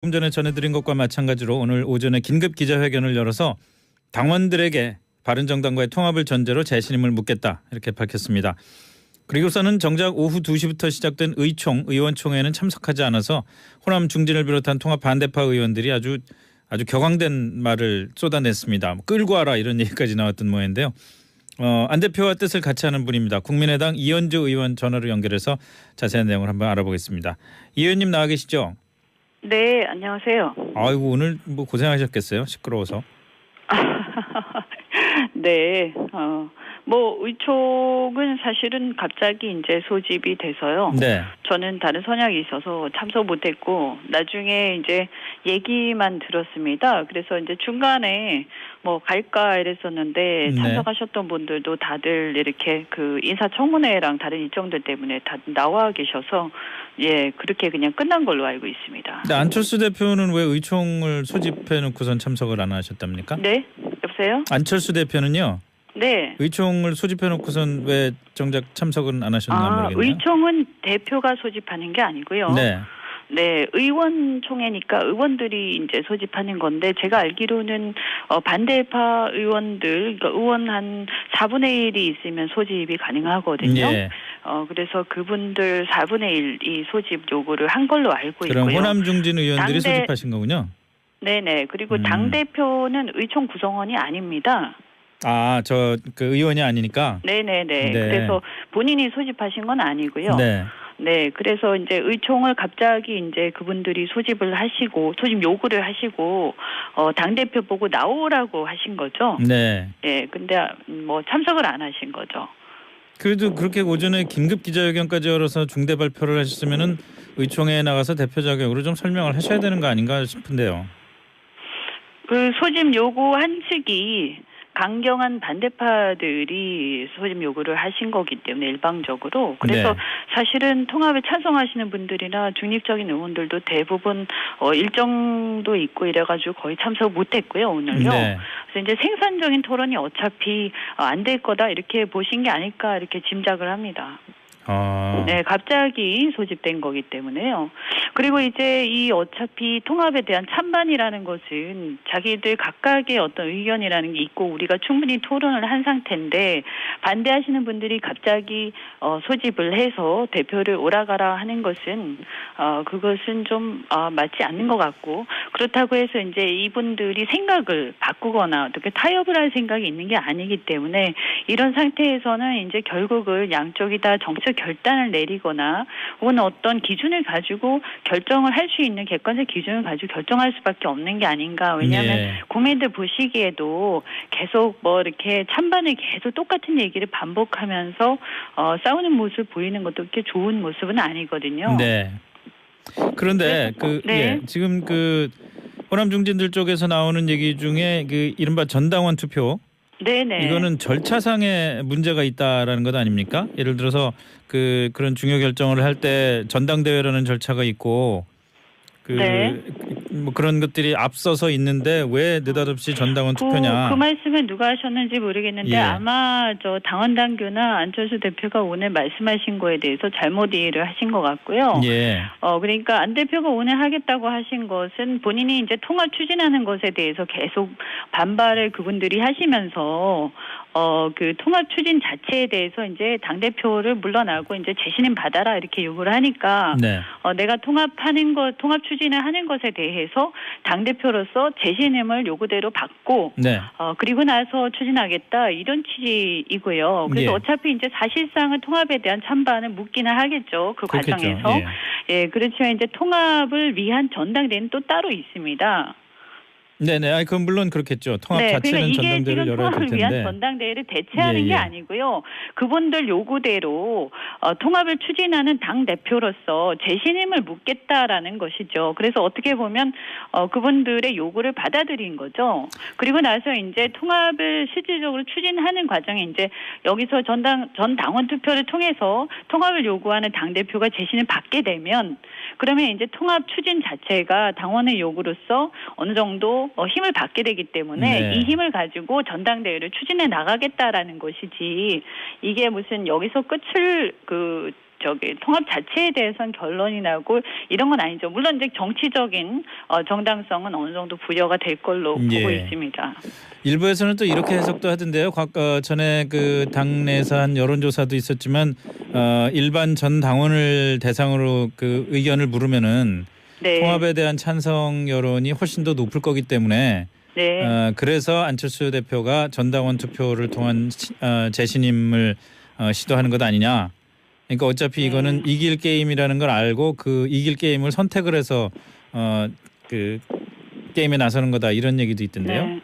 조금 전에 전해드린 것과 마찬가지로 오늘 오전에 긴급 기자회견을 열어서 당원들에게 바른정당과의 통합을 전제로 재신임을 묻겠다 이렇게 밝혔습니다. 그리고서는 정작 오후 2시부터 시작된 의원총회에는 참석하지 않아서 호남 중진을 비롯한 통합 반대파 의원들이 아주 격앙된 말을 쏟아냈습니다. 끌고 와라 이런 얘기까지 나왔던 모양인데요. 안 대표와 뜻을 같이 하는 분입니다. 국민의당 이현주 의원 전화로 연결해서 자세한 내용을 한번 알아보겠습니다. 이 의원님 나와 계시죠? 네, 안녕하세요. 아이고 오늘 뭐 고생하셨겠어요. 시끄러워서. 네, 의총은 사실은 갑자기 이제 소집이 돼서요. 네. 저는 다른 선약이 있어서 참석 못했고 나중에 이제 얘기만 들었습니다. 그래서 이제 중간에 갈까 이랬었는데 참석하셨던 분들도 다들 이렇게 그 인사청문회랑 다른 일정들 때문에 다 나와 계셔서 그렇게 그냥 끝난 걸로 알고 있습니다. 근데 안철수 대표는 왜 의총을 소집해 놓고선 참석을 안 하셨답니까? 네, 여보세요? 안철수 대표는요. 네. 의총을 소집해 놓고선 왜 정작 참석은 안 하셨나 모르겠네요. 의총은 대표가 소집하는 게 아니고요. 네, 의원총회니까 의원들이 이제 소집하는 건데 제가 알기로는 반대파 의원들, 그러니까 의원 한 4분의 1이 있으면 소집이 가능하거든요. 예. 그래서 그분들 4분의 1이 소집 요구를 한 걸로 알고 있고요. 그럼 호남 중진 의원들이 소집하신 거군요. 네네. 그리고 당 대표는 의총 구성원이 아닙니다. 그 의원이 아니니까. 네네네. 네. 그래서 본인이 소집하신 건 아니고요. 네. 네, 그래서 이제 의총을 갑자기 이제 그분들이 소집을 하시고 소집 요구를 하시고 당 대표 보고 나오라고 하신 거죠. 네. 네, 근데 참석을 안 하신 거죠. 그래도 그렇게 오전에 긴급 기자회견까지 열어서 중대 발표를 하셨으면은 의총회에 나가서 대표 자격으로 좀 설명을 하셔야 되는 거 아닌가 싶은데요. 그 소집 요구한 측이 강경한 반대파들이 소집 요구를 하신 거기 때문에 일방적으로 그래서 사실은 통합에 찬성하시는 분들이나 중립적인 의원들도 대부분 일정도 있고 이래가지고 거의 참석 못했고요 오늘요. 그래서 이제 생산적인 토론이 어차피 안 될 거다 이렇게 보신 게 아닐까 이렇게 짐작을 합니다. 네, 갑자기 소집된 거기 때문에요. 그리고 이제 이 어차피 통합에 대한 찬반이라는 것은 자기들 각각의 어떤 의견이라는 게 있고 우리가 충분히 토론을 한 상태인데 반대하시는 분들이 갑자기 소집을 해서 대표를 오라가라 하는 것은 그것은 좀 맞지 않는 것 같고 그렇다고 해서 이제 이분들이 생각을 바꾸거나 어떻게 타협을 할 생각이 있는 게 아니기 때문에 이런 상태에서는 이제 결국은 양쪽이 다 정책 결단을 내리거나 혹은 어떤 기준을 가지고 결정을 할 수 있는 객관적 기준을 가지고 결정할 수밖에 없는 게 아닌가. 왜냐하면 국민들 보시기에도 계속 이렇게 찬반을 계속 똑같은 얘기를 반복하면서 싸우는 모습 보이는 것도 그렇게 좋은 모습은 아니거든요. 네. 그런데 지금 그 호남 중진들 쪽에서 나오는 얘기 중에 그 이른바 전당원 투표 네네. 이거는 절차상의 문제가 있다라는 것 아닙니까? 예를 들어서 그런 중요 결정을 할 때 전당대회라는 절차가 있고 그런 것들이 앞서서 있는데 왜 느닷없이 전당원 투표냐? 그 말씀은 누가 하셨는지 모르겠는데 아마 당원 당규나 안철수 대표가 오늘 말씀하신 거에 대해서 잘못 이해를 하신 것 같고요. 그러니까 안 대표가 오늘 하겠다고 하신 것은 본인이 이제 통합 추진하는 것에 대해서 계속 반발을 그분들이 하시면서 그 통합 추진 자체에 대해서 이제 당 대표를 물러나고 이제 재신임 받아라 이렇게 요구를 하니까 내가 통합 추진을 하는 것에 대해서 당 대표로서 재신임을 요구대로 받고 그리고 나서 추진하겠다 이런 취지이고요. 그래서 어차피 이제 사실상은 통합에 대한 찬반은 묻기는 하겠죠. 그 과정에서. 그렇지만 이제 통합을 위한 전당대회는 또 따로 있습니다. 네네. 그건 물론 그렇겠죠. 통합 자체는 전당대회를 열어야 될 텐데. 통합을 위한 전당대회를 대체하는 게 아니고요. 그분들 요구대로 통합을 추진하는 당 대표로서 재신임을 묻겠다라는 것이죠. 그래서 어떻게 보면 그분들의 요구를 받아들인 거죠. 그리고 나서 이제 통합을 실질적으로 추진하는 과정에 이제 여기서 전 당원 투표를 통해서 통합을 요구하는 당 대표가 재신을 받게 되면 그러면 이제 통합 추진 자체가 당원의 요구로서 어느 정도 힘을 받게 되기 때문에 이 힘을 가지고 전당대회를 추진해 나가겠다라는 것이지 이게 무슨 여기서 끝을 통합 자체에 대해서는 결론이 나고 이런 건 아니죠. 물론 이제 정치적인 정당성은 어느 정도 부여가 될 걸로 보고 있습니다. 일부에서는 또 이렇게 해석도 하던데요. 전에 그 당내에서 한 여론조사도 있었지만 일반 전 당원을 대상으로 그 의견을 물으면은 네. 통합에 대한 찬성 여론이 훨씬 더 높을 거기 때문에 네. 그래서 안철수 대표가 전당원 투표를 통한 재신임을 시도하는 것 아니냐. 그러니까 어차피 이거는 이길 게임이라는 걸 알고 그 이길 게임을 선택을 해서 그 게임에 나서는 거다 이런 얘기도 있던데요. 네.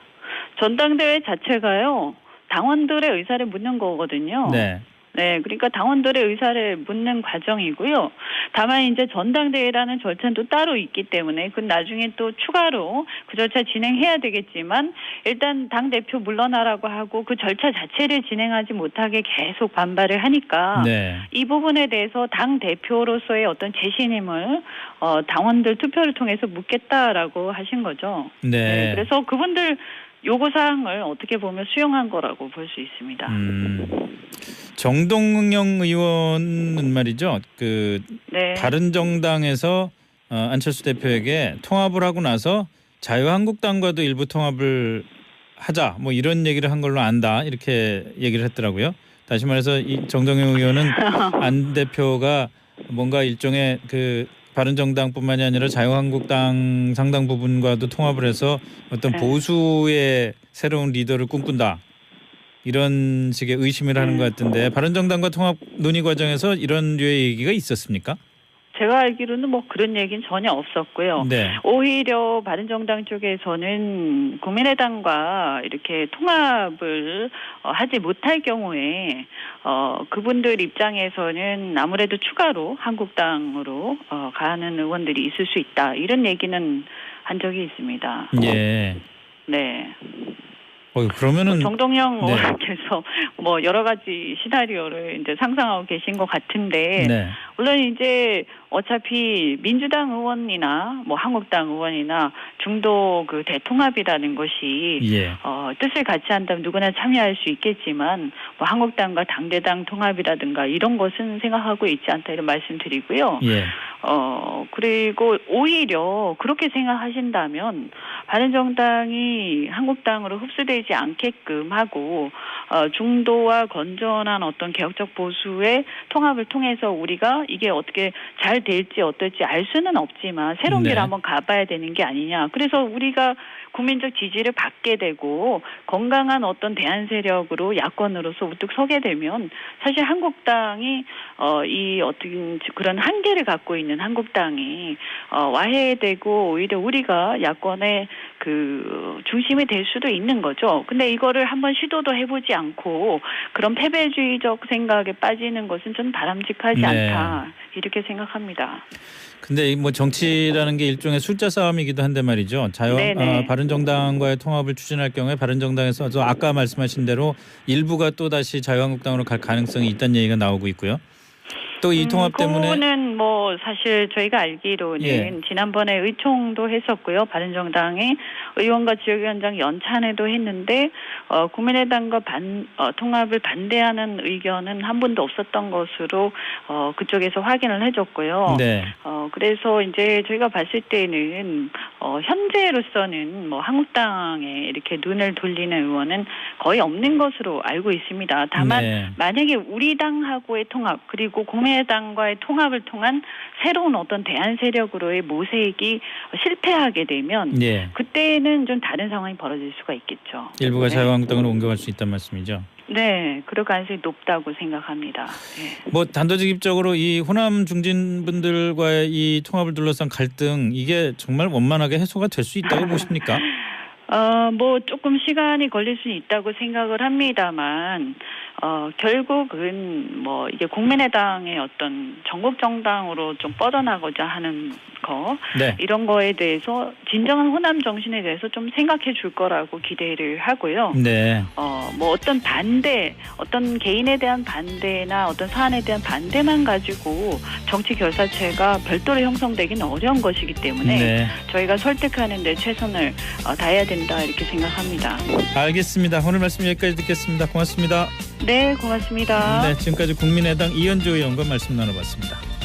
전당대회 자체가요. 당원들의 의사를 묻는 거거든요. 네. 네, 그러니까 당원들의 의사를 묻는 과정이고요. 다만 이제 전당대회라는 절차는 또 따로 있기 때문에 그 나중에 또 추가로 그 절차 진행해야 되겠지만 일단 당 대표 물러나라고 하고 그 절차 자체를 진행하지 못하게 계속 반발을 하니까 네. 이 부분에 대해서 당 대표로서의 어떤 재신임을 당원들 투표를 통해서 묻겠다라고 하신 거죠. 네. 그래서 그분들 요구사항을 어떻게 보면 수용한 거라고 볼 수 있습니다. 정동영 의원은 말이죠. 네. 바른정당에서 안철수 대표에게 통합을 하고 나서 자유한국당과도 일부 통합을 하자 뭐 이런 얘기를 한 걸로 안다 이렇게 얘기를 했더라고요. 다시 말해서 이 정동영 의원은 안 대표가 뭔가 일종의 그 바른정당뿐만이 아니라 자유한국당 상당 부분과도 통합을 해서 어떤 보수의 새로운 리더를 꿈꾼다. 이런 식의 의심을 하는 것 같은데 바른정당과 통합 논의 과정에서 이런 류의 얘기가 있었습니까? 제가 알기로는 뭐 그런 얘기는 전혀 없었고요. 네. 오히려 바른정당 쪽에서는 국민의당과 이렇게 통합을 하지 못할 경우에 그분들 입장에서는 아무래도 추가로 한국당으로 가는 의원들이 있을 수 있다. 이런 얘기는 한 적이 있습니다. 예. 네. 그러면은 정동영 의원께서 뭐 여러 가지 시나리오를 이제 상상하고 계신 것 같은데 네. 물론 이제 어차피 민주당 의원이나 뭐 한국당 의원이나 중도 그 대통합이라는 것이 뜻을 같이 한다면 누구나 참여할 수 있겠지만 뭐 한국당과 당대당 통합이라든가 이런 것은 생각하고 있지 않다 이런 말씀드리고요. 그리고 오히려 그렇게 생각하신다면 바른정당이 한국당으로 흡수되지 않게끔 하고 중도와 건전한 어떤 개혁적 보수의 통합을 통해서 우리가 이게 어떻게 잘 될지 어떨지 알 수는 없지만 새로운 길을 한번 가봐야 되는 게 아니냐. 그래서 우리가 국민적 지지를 받게 되고 건강한 어떤 대안 세력으로 야권으로서 우뚝 서게 되면 사실 한국당이 이 어떤 그런 한계를 갖고 있는 한국당이 와해되고 오히려 우리가 야권의 그 중심이 될 수도 있는 거죠. 근데 이거를 한번 시도도 해보지 않고 그런 패배주의적 생각에 빠지는 것은 좀 바람직하지 않다 이렇게 생각합니다. 근데 뭐 정치라는 게 일종의 숫자 싸움이기도 한데 말이죠. 바른정당과의 통합을 추진할 경우에 바른정당에서 아까 말씀하신 대로 일부가 또 다시 자유한국당으로 갈 가능성이 있다는 얘기가 나오고 있고요. 또 이 통합 때문에 그거는 뭐 사실 저희가 알기로는 지난번에 의총도 했었고요. 바른정당의 의원과 지역위원장 연찬회도 했는데 국민의당과 통합을 반대하는 의견은 한 분도 없었던 것으로 그쪽에서 확인을 해줬고요. 그래서 이제 저희가 봤을 때는 현재로서는 뭐 한국당에 이렇게 눈을 돌리는 의원은 거의 없는 것으로 알고 있습니다. 다만 만약에 우리 당하고의 통합 그리고 국민의당과의 통합을 통한 새로운 어떤 대안 세력으로의 모색이 실패하게 되면 그때는 좀 다른 상황이 벌어질 수가 있겠죠. 일부가 자유한국당으로 옮겨갈 수 있다는 말씀이죠. 네, 그럴 가능성이 높다고 생각합니다. 뭐 단도직입적으로 이 호남 중진분들과의 이 통합을 둘러싼 갈등 이게 정말 원만하게 해소가 될 수 있다고 보십니까? 뭐 조금 시간이 걸릴 수 있다고 생각을 합니다만 결국은 뭐 이게 국민의당의 어떤 전국 정당으로 좀 뻗어나고자 하는 거 이런 거에 대해서 진정한 호남 정신에 대해서 좀 생각해 줄 거라고 기대를 하고요. 뭐 어떤 어떤 개인에 대한 반대나 어떤 사안에 대한 반대만 가지고 정치 결사체가 별도로 형성되기는 어려운 것이기 때문에 저희가 설득하는 데 최선을 다해야 된다 이렇게 생각합니다. 알겠습니다. 오늘 말씀 여기까지 듣겠습니다. 고맙습니다. 네, 고맙습니다. 네, 지금까지 국민의당 이현주 의원과 말씀 나눠봤습니다.